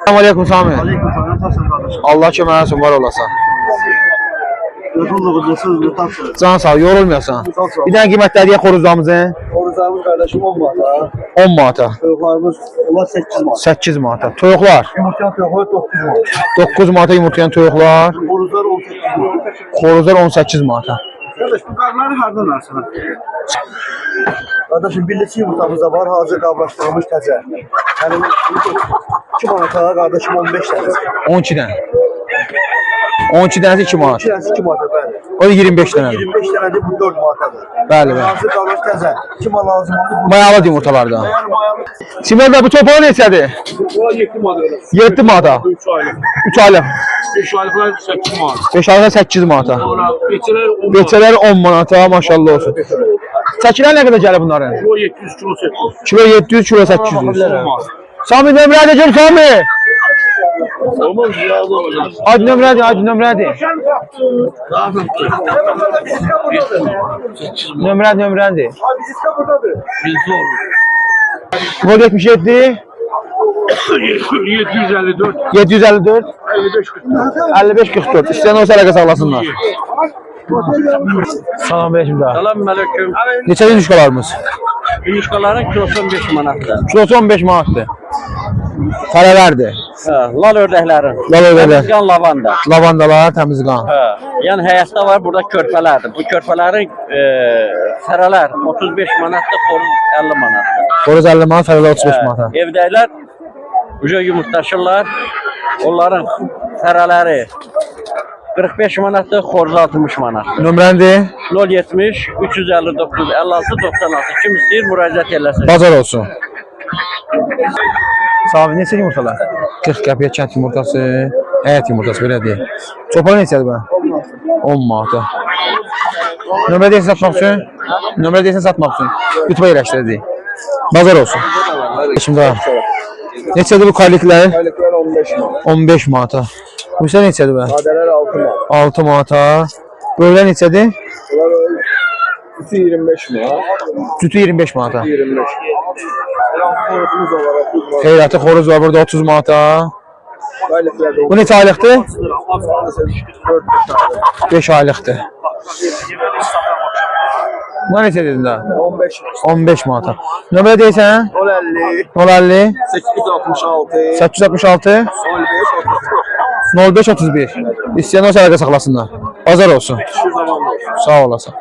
Selamünaleyküm Sami. Allah köməyin olsun, var olasan. Can sağ ol, yorulmuyorsan. Bir tane qiymətləri xoruzlarımızın? Xoruzlarımız qardaşım 10 manata. 10 manata. Toyuqlarımız onlar 8 manata. 8 manata. Toyuqlar? Yumurtlayan toyuqlar 9 manata. 9 manata yumurtlayan toyuqlar. Xoruzlar 18 manata. Xoruzlar 18 manata. Qardaş bu qarları hardan alırsan? Qardaşım birlikçi yumurtamız da var, hazır qablaşdırılmış təzə. Yəni 2 manata qardaşım 15 dənə. 12 dənə. 12 dənəsi 2 manat. 2 dənəsi 2 manata bəli. O da 25 dənədir. 25 dənədir bu 4 manatadır. Bəli, bəli. Hazır qablaş təzə. 2 manat lazım olur. Mayalı yumurtalardan. Simon da bu topağı neçədir? 7 manat. 7 manata. 3 aylıq. 3 aylıq. 5 aylıqlar 8 manat. 5 aylıq 8 manata. Sonra keçilər 10 manat. Beçələr 10 manata, maşallah olsun. Çəkilər nə qədər gəlir bunların? O 700 kilo 800. Kilo 700, kilo 800. Sami nömrədir gör Sami. Olmaz ya olacaq. Ad nömrədir, ad nömrədir. Nömrədir. Bizdə olur. Kod 77 754 754 55 40. 55 44. İstəyən olsa əlaqə saxlasınlar. Salam aleyküm da. Salam aleyküm. Neçə yumuşkalarımız? Yumuşkaların kilosu 15 manatdır. Kilosu 15 manatdır. Fərələrdir. Lal ördəklərin. Lal ördəklər. Təmizqan lavanda. Lavandalar, təmiz qan. Yəni həyatda var burada körpələrdir. Bu körpələrin fərələr 35 manatdır, xoruz 50 manatdır. Xoruz 50 manat, fərələr 35 manata. Evdəkilər uca yumurtlaşırlar. Onların fərələri 45 manatdır, xoruz 60 manatdır. Nömrəndir? 070 359 56 96. Kim istəyir müraciət eləsin. Bazar olsun. Sami, neçə yumurtalar? 40 qəpiyə kənd yumurtası, həyət yumurtası, belə deyil. Çopağı neçədir bə? 10 manata. Nömrə deyilsin satmaq üçün? Nömrə deyilsin satmaq üçün? YouTube'a yerləşdirəcək. Bazar olsun. Şimdi daha. Neçədir bu kaylıklar? Aylıqlar 15 manat. 15 manata. Bu isə neçədir bə? Sadələr 6 manat. 6 manata. Böyle neçədir? Bunlar cütü 25 manat. Cütü 25 manata. 25 manat. Xoruzumuz da var 30 manat. Heyrəti xoruz var burada 30 manata. Aylıqlar da Bu neçə aylıqdır? 4-5 5 aylıqdır. Buna neçə dedin daha? 15 manat. 15 manata. Nömrə deyirsən? 050 050 866 866 15 05 31. İstəyən olsa əlaqə saxlasınlar. Bazar olsun. şu zaman var. Sağ olasın.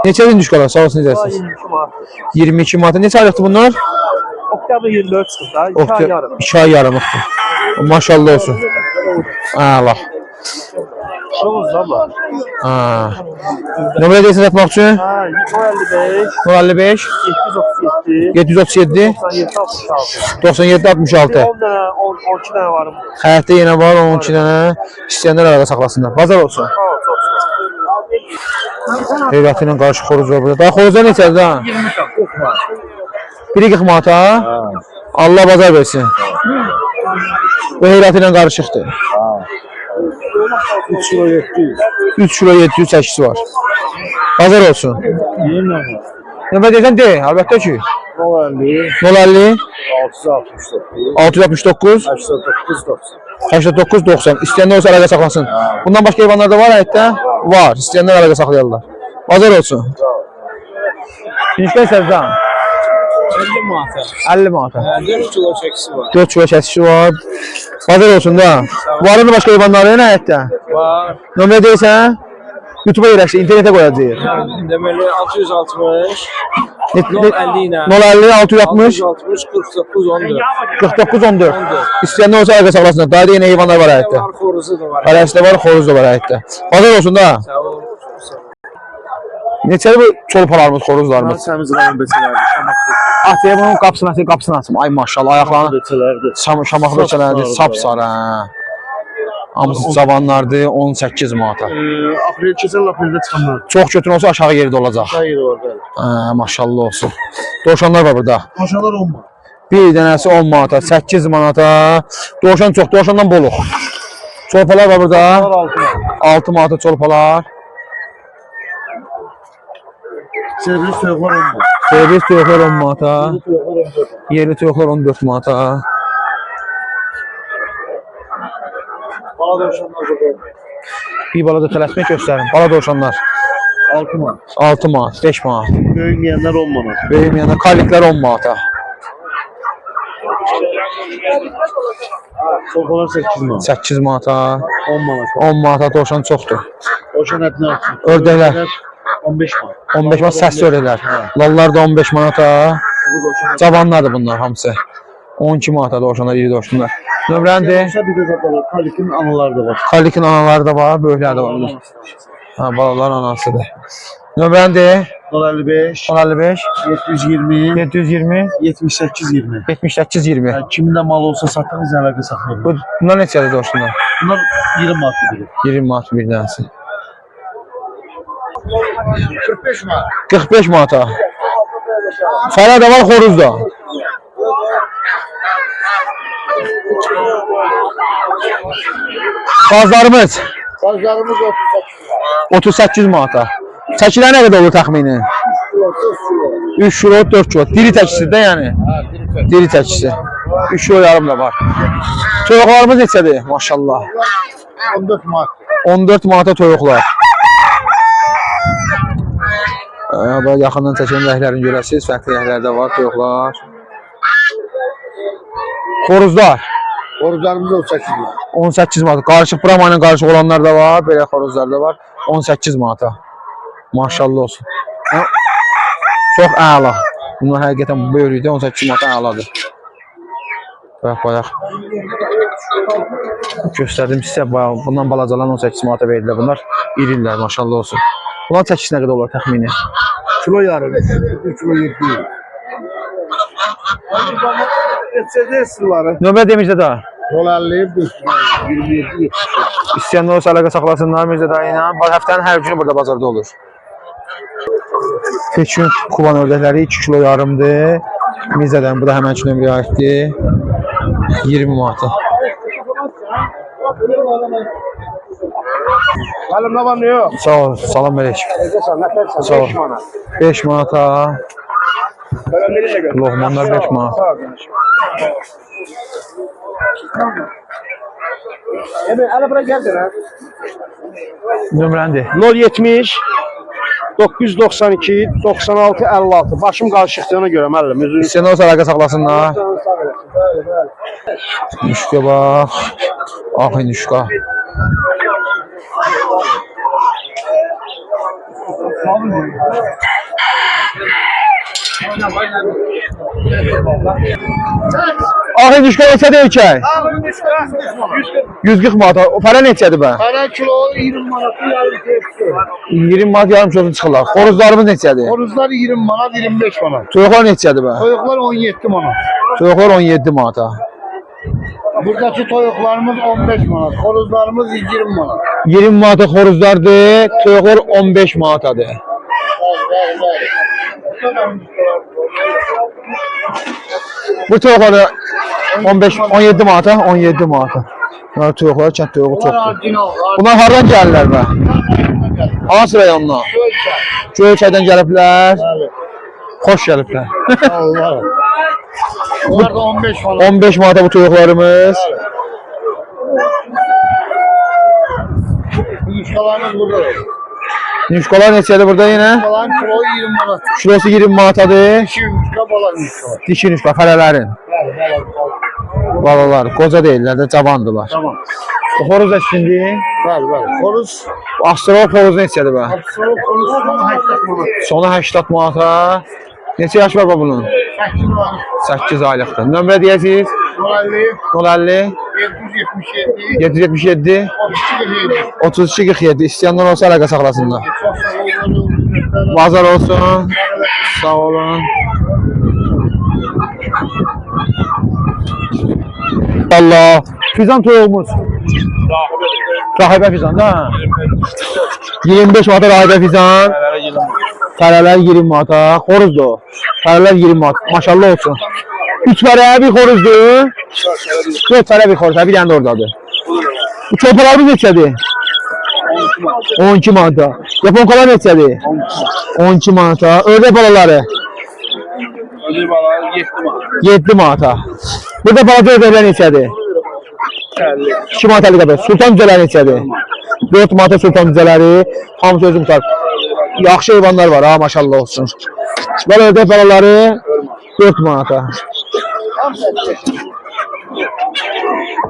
Neçə gün düşkələr? Sağ olsun necəsiniz? 22 manat. 22 manata. Neçə aylıqdır bunlar? Oktyabr 24 çıxdı da. 2 ay yarım. 2 ay yarımlıqdır. Maşallah olsun. Allah. Şovuz da var. Nömrə deyirsən satmaq üçün? Ha, 055 155 737 737 97 66. 97 66. 10 dənə, 12 dənə varım. Həyətdə yenə var 12 dənə. İstəyənlər əlaqə saxlasınlar. Bazar olsun. Heyrəti ilə qarşı xoruz var burada. Daha xoruzlar neçədir daha? 40 manat. Biri 40 manata. Allah bazar versin. Bu heyrəti ilə qarışıqdır. 3 kilo 700. 3 kilo 700 çəkisi var. Bazar olsun. Nömrə deyirsən de, əlbəttə ki. 050 050 669 669 89 90. 89 90. İstəyənlər olsa əlaqə saxlasın. Bundan başqa heyvanlar da var həyətdə? Var. İstəyənlər əlaqə saxlayarlar. Bazar olsun. Finişlər sərdən? 50 manat. 50 manata. 4 kilo çəkisi var. 4 kilo çəkisi var. Bazar olsun da. Var mı başqa heyvanlar nə həyətdə? Var. Nömrə deyirsən? YouTube'a yerləşdir, internetə qoyacağıq. Deməli 660 050 ilə 660 660 49 14. 49 14. İstəyənlər olsa əlaqə saxlasınlar. Daha da yeni heyvanlar var həyətdə. Var xoruzu da var. Hərəsi var, xoruz da var həyətdə. Bazar olsun da. Sağ ol. Neçəli bu çolpalarımız, xoruzlarımız? Səmiz qalan beçələrdir. Ataya bunun qapısını açım. Ay maşallah, ayaqlarını Beçələrdir. şamaq beçələrdir, sapsarı. Hamısı cavanlardır, 18 manata. Aprel keçən apreldə çıxanlar. Çox götürün olsa aşağı yerdə olacaq. Hayır var bəli. Maşallah olsun. Dovşanlar var burada. Qoşanlar 10 manat. Bir dənəsi 10 manata, 8 manata. Dovşan çox, dovşandan boluq. Çolpalar var burada. 6 manata çolpalar. Servis toyuqlar 10 manat. Servis toyuqlar 10 manata. Yerli toyuqlar 14 manat. Yerli toyuqlar 14 manata. Bala dovşanlar burada. Bir balada tələsmək göstərin. Bala dovşanlar 6 manat. 6 manat, 5 manat. Böyüməyənlər 10 manat. Böyüməyəndə kalliklər 10 manata. Soğanlar 8 manat. 8 manata. 10 manat. 10 manata dovşan çoxdur. Dovşan ətini açın. Ördəklər 15 manat. 15 manat səsli ördəklər. Lallar da 15 manata. Bu dovşan. Cavanlardır bunlar hamısı. 12 manata dovşanlar, iri dovşanlar. Nömrəndir. Bir də zətlər var. Kalikin anaları da var. Kallikin anaları da var, böyüklər də var bunlar. Ha, balaların anasıdır. Nömrəndir. 055 1055 720 720 78 20. 78 20. Yəni kimdə mal olsa satırız, əlaqə saxlayırıq. Bunlar neçədir dovşanlar? Bunlar 20 manat bilir. 20 manat bir dənəsi. 45 manat. 45 manata. Fərə də var, xoruz da. Qazlarımız Bazarımız 38 manata. Çəkilər nə qədər olur təxmini? 3 kilo, 4 kilo. Diri təkisi də yəni. Diri təkisi. 3 kilo yarım da var. Toyuqlarımız neçədir? Maşallah. 14 manat. 14 manata toyuqlar. Burada yaxından çəkilən rəhlərini görəsiniz. Fərqli rəhlərdə var toyuqlar. Xoruzlar. Horuzlarımız 18 manat. 18 manat. Qarışıq Brahma ilə qarışıq olanlar da var. Belə xoruzlar da var. 18 manata. Maşallah olsun. Ha, çox əla. Bunlar həqiqətən böyrükdə 18 manata əladır. Bayaq göstərdim sizə. Bundan balacalar 18 manata verirlər. Bunlar irilər, maşallah olsun. Bunlar çəkisi nə qədər olur təxmini? Kilo yarım. 3 kilo 700. Mercedes-ları. Nömrə demişdə də. 050 27 İstəyənlər olsa əlaqə saxlasınlar Mirzə dayı ilə. Həftənin hər günü burada bazarda olur. Peçün kuban ördəkləri 2 kilo yarımdır. Mirzə dayı bu da həmənki nömrəyə aiddir. 20 manata. Halim ne var ne yok? Sağ ol, salam əleykum. Sağ ol. 5 manata. Lohmanlar 5 manat. Evet, hele buraya geldin ha. Nömrəndir. 070 992 96 56. Başım qarışıqlığına görə müəllim. Üzünü İstəyənlər olsa əlaqə saxlasınlar. Nüşkə bax. Axı nüşka. Axı nüşka neçədir erkək? 140 manat. O para neçədir bə? Para kilo 20 manatı yarım tepsi. 20 manat yarım kilosu çıxırlar. Xoruzlarımız neçədir? Horuzlar 20 manat, 25 manat. Toyuqlar neçədir bə? Toyuqlar 17 manat. Toyuqlar 17 manata. Buradaki toyuqlarımız 15 manat. Horuzlarımız 20 manat. 20 manata xoruzlardır, toyuqlar 15 manatadır. Bu toyuqları 15 17 manata, 17 manata. Bunlar toyuqlar kənd toyuğu çoxdur. Bunlar hardan gəlirlər bə? Hansı rayondan? Göyçaydan gəliblər. Xoş gəliblər. Allah. Bunlar da 15 manat. 15 manata bu toyuqlarımız. Yuşkalarımız burada. Nüşkalar neçədir burada yenə? Falan kilo 20 manat. Kilosu 20 manatadır. 2 yuşka balan yuşka. Dişi nüşka, fərələrin. Balalar, qoca deyirlər də, cavandılar. Tamam. Bu xoruz da şimdi. Bəli. Horuz. Astrolog xoruz neçədir bə? Sonra horuz 80 manat. Sonu 80 manata. Neçə yaş var bə bunun? 8 manat. 8 aylıqdır. Nömrə deyəsiniz? 050 777 777 32 32 47. İstəyənlər olsa əlaqə saxlasınlar. Bazar olsun. Sağ olun. Allah. Fizan toyuğumuz. Rahibə fizan da. 25 manata rahibə fizan. Fərələr 20 manata. Xoruzdur. Fərələr 20 manat. Maşallah olsun. 3 para bir xoruzdur. 4 para bir xoruz. Bir dənə də oradadır. Bu çolpalarımız neçədir? 12 manata. Yaponkalar neçədir? 12 manata. Ördək balaları? Ödül balaları 7 manat. 7 manata. Burada balaca ördəklər neçədir? 2 manat 50 qədər. Sultan cücələri neçədir? 4 manata sultan cücələri. Hamısı özüm tutar. Yaxşı heyvanlar var ha, maşallah olsun. Böyle ördək balaları 4 manata.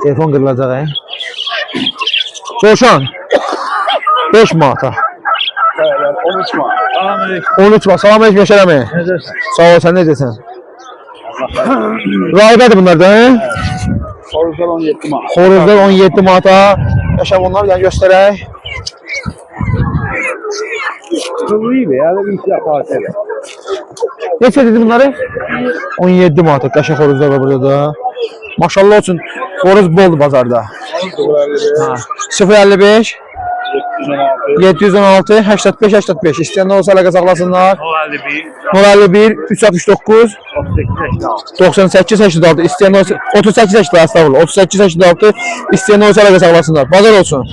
Telefon kırılacaq. Coşan 5 manata. 13 manat. 13 manat. Salam aleyküm Yaşar əmi. Sağ ol, sen necəsən? Rahibədir bunlar da, he? Xoruzlar 17 manat. Xoruzlar 17 manata. Yaşar bunları bir dənə göstərək. Kıvrıydı ya da bir şey yaparsa. Neçə dedi bunları? 17 manata. Qəşəng xoruzlar var burada da. Maşallah olsun. Xoruz boldur bazarda. Ha. 055 716 85 85. İstəyənlər olsa əlaqə saxlasınlar. 051 369 98 86. İstəyənlər olsa 38 86 estağfurullah. 38 86. İstəyənlər olsa əlaqə saxlasınlar. Bazar olsun.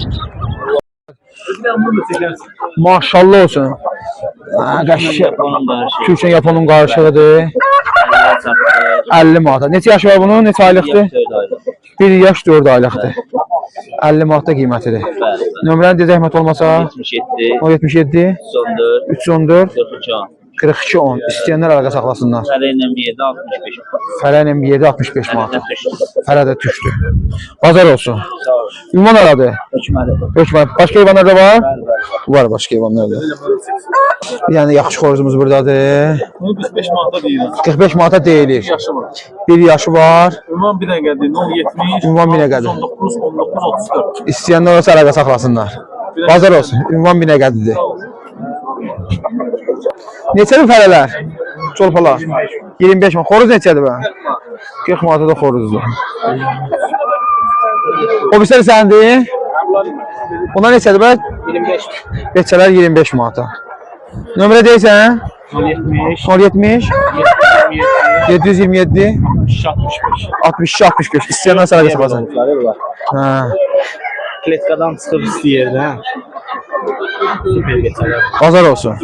Maşallah olsun. Ha, qəşəng. Türkçə yapanın qarışığıdır. 50 manata. Neçə yaşı var bunun? Neçə aylıqdır? 1 yaş 4 aylıqdır. 50 manata qiymətidir. Nömrəni deyə zəhmət olmasa 77 314 42 10. İstəyənlər əlaqə saxlasınlar. Fərə ilə 7 65 manata. Fərə də tüşdür. Bazar olsun. Ünvan aradı. Hökmət. Başqa heyvanlar da var? Var başqa heyvanlar da. Yəni yaxşı xoruzumuz buradadır. Bunu biz 5 manata deyirik. 45 manata deyilir. Yaşı var. 1 yaşı var. Ünvan bir qədir. 070. Ünvan bir qədir. 19 19 34. İstəyənlər olsa əlaqə saxlasınlar. Bazar olsun. Ünvan bir qədirdir. Neçədir fərələr? Çolpalar. 25 manat. Xoruz neçədir bə? 40 manata da xoruzdur. O birisi səndir? Bunlar neçədir bə? 25. Beçələr 25 manata. Nömrə deyirsən? 070. 070 727 65. 62 65. İstəyənlər əlaqə saxlasın. Hə. Kletkadan çıxıb istəyir də. Süper geçerler. Bazar olsun.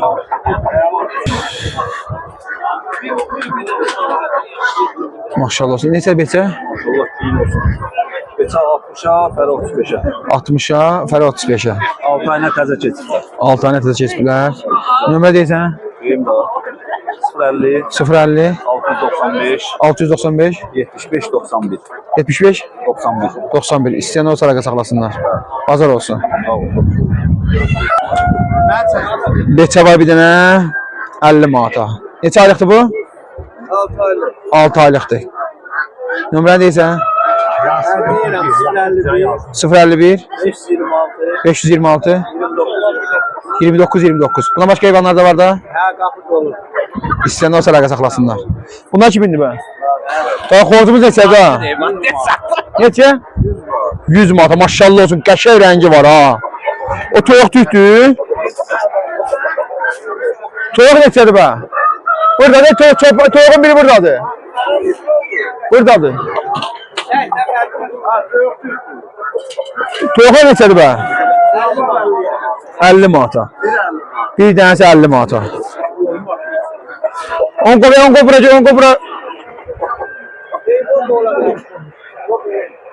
Maşallah olsun. Neçə beçə? Allah iyi olsun. Beça 60'a, Fərə 35'e. 60'a, Fərə 35'ə. 6 ayına təzə keçiblər. 6 tane təzə keçiblər. Nömrə deyirsən? Deyim də. 050 050 695 695 75 91 75 91. 91. İstəyən olsa əlaqə saxlasınlar. Bazar olsun. Beçə var bir dənə 50 manata. Neçə aylıqdır bu? 6 aylık. 6 aylıqdır. Nömrəni deyirsən? 051 526 29 29. Buna başqa heyvanlar da var da? Hə, qapı dolu. İstəyən olsa əlaqə saxlasınlar. Bunlar kimindir bə? Daha xorcumuz neçədir ha? Neçə? 100 manata. Maşallah olsun. Qəşəng rəngi var ha. O toyuq tüydür. Toyuq neçədir bə? Buradadır. Toyuğun biri buradadır. Buradadır. Toyuğa neçədir bə? 50 manata. Bir dənəsi 50 manata. On bura.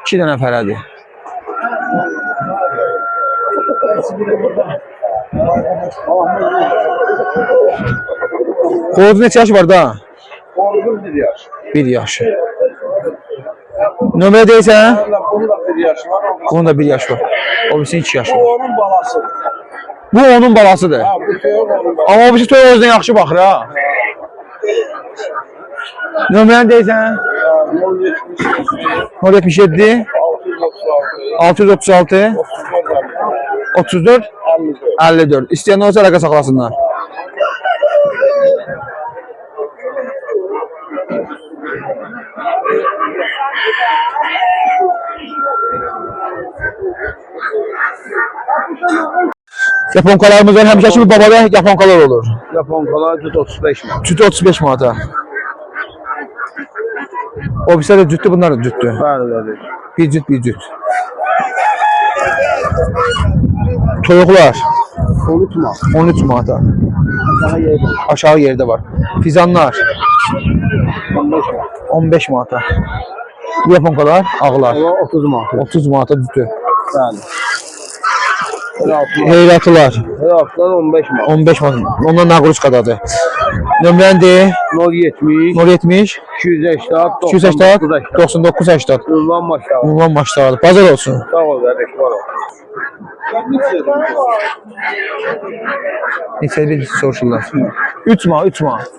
2 dənə fərədir. Xoruzun neçə yaşı var da? Xoruzun 1 yaş. 1 yaşı. Nömrə deyirsən? Bunun da 1 yaşı var. Bunun da 1 yaş var. O birisi 2 yaş Bu var. onun balası. Bu onun balasıdır. Ha, bu toyuq onun balası. Amma o birisi toyuq özünə yaxşı baxır ha. Nömrəni deyirsən? 077 636 34 54. İstəyən olsa əlaqə saxlasınlar. Yaponkalarımızdan həmişəki bir babada yaponkalar olur. Yaponkalar 35 manat. Sütü 35 manata. O birisi də cütdür, bunlar da cütdür. Bəli, bəli. Bir cüt, bir cüt. Toyuqlar 13 manat. 13 manata. Daha yerdə. Aşağı yerdə var. Fizanlar 15 manat. 15 manata. Yaponkalar, ağlar Hava 30 manat. 30 manata cütü. Bəli. Heyratlar. Heyratılar Heyratlar 15 manat. 15 manat. Onlar naqruskadadır. Nömrəndi 070 070 280 280 99 80. Ünvan maşağı. Ünvan başladı. Bazar olsun. Sağ ol qardaş, var ol. Neçə bir soruşurlar. 3 manat, 3 manat.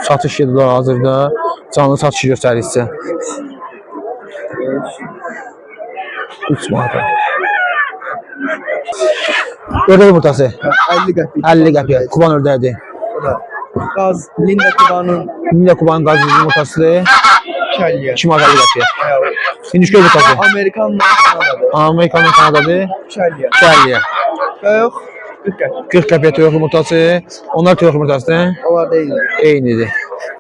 Satış edirlər hazırda. Canlı satış göstərir sizə. 3 manata. Ördək yumurtası 50 qəpik. 50 qəpiyə. Kuban ördəyidir. Qaz, Linda Kubanın Millə Kuban qazı yumurtasıdır. 250'ye. 2 manat 50 qəpiyə. Hindişka yumurtası. Amerikan Kanadadır. Amerikanın Kanadadır. 250'ye. 2 50-yə. Yok, 40 qəpik. 40 qəpiyə toyuq yumurtası. Onlar toyuq yumurtasıdır. Onlar değil. Eynidir.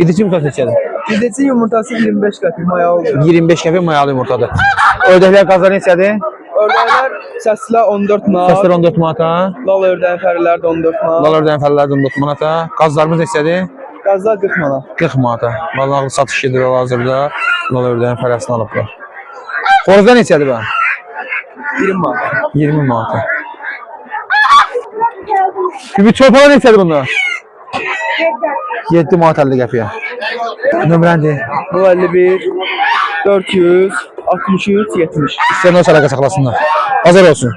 Bidici yumurtası neçədir? Bizdeki yumurtası 25 qəpik maya oldu. 25 qəpiyə mayalı yumurtadır. Ördəklər qazlar neçədir? Ördəklər səslə 14 manat. Səslər 14 manata. Lal ördəyin fərilər də 14 manat. Lal ördəyin fərləri də 14 manata. Qazlarımız neçədir? Qazlar 40 manat. 40 manata. Vallahi satış edir hazırda. Lal ördəyin fərəsini alıblar. Xoruzlar neçədir bə? 20 manat. 20 manata. Gibi çöpələr neçədir bunlar? 7 manat 50 qəpiyə. Nömrəndi. Bu 51 400 63 70. İstəyən o səlaqə saxlasınlar. Hazır olsun.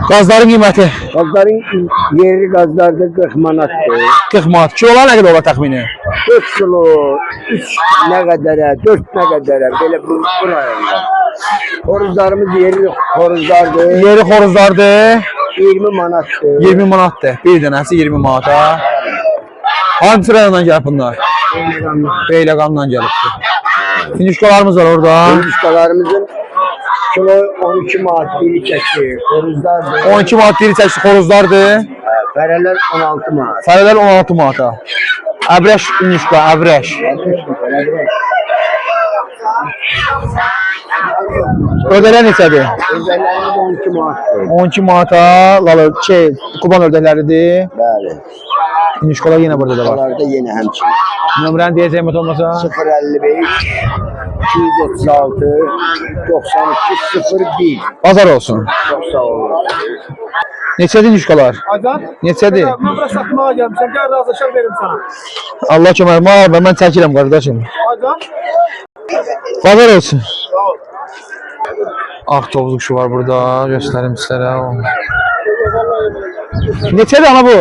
Qazların qiyməti Gazların yeri gazlarda 40 manatdır. 40 manat. Kilolar nə qədər olar təxmini? 4 kilo, 3 ne kadara, 4 ne kadara böyle bu rayonda. Horuzlarımız yeri horuzlardır. Yeri xoruzlardır. 20 manattır. 20 manatdır. Bir dənəsi 20 manata. Hansı rayondan gəlib bunlar? Beyləqandan gəlibdir. Finişkalarımız var orada. Horuzlarımızın kilo 12 manat biri çekti. Horuzlardır. 12 manat diri çəkisi xoruzlardır. Fereler 16 manat. Fərələr 16 manata. Əbrəş finişka, əbrəş. Ördəklər neçədir? Özellikle 12 manattır. 12 manata, Kuban ördəkləridir. Bəli. Finişkalar yenə burada da var. Buralarda yine hemçin. Nömrəni deyəcəyim olmasa 055 236 92 01. bazar olsun. Çok sağ olun. Neçədir finişkalar? Azad. Neçədir? Mən bura satmağa gəlmişəm. Gəl razılaşar verim sana. Allah köməyimə al, mən çəkirəm qardaşım. Azad. Bazar olsun. Ağ tovuzluk şu var burada. Göstərim sizlərə. Neçədir ana bu?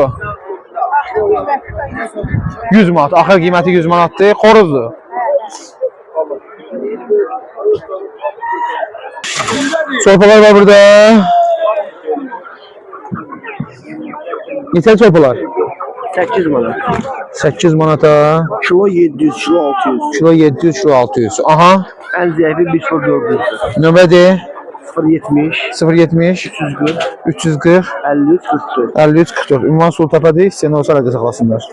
100 manat. Axır qiyməti 100 manatdır. Xoruzdur. Çorpalar var burada. Neçə çorpalar? 8 manat. 8 manata. Kilo 700, kilo 600. Kilo 700, kilo 600. Aha. En zayıfı 1 kilo 400. Nömrədir 070 070 340 53 44. 53 44. Ünvan Sultapədir. Seni o sırada saxlasınlar.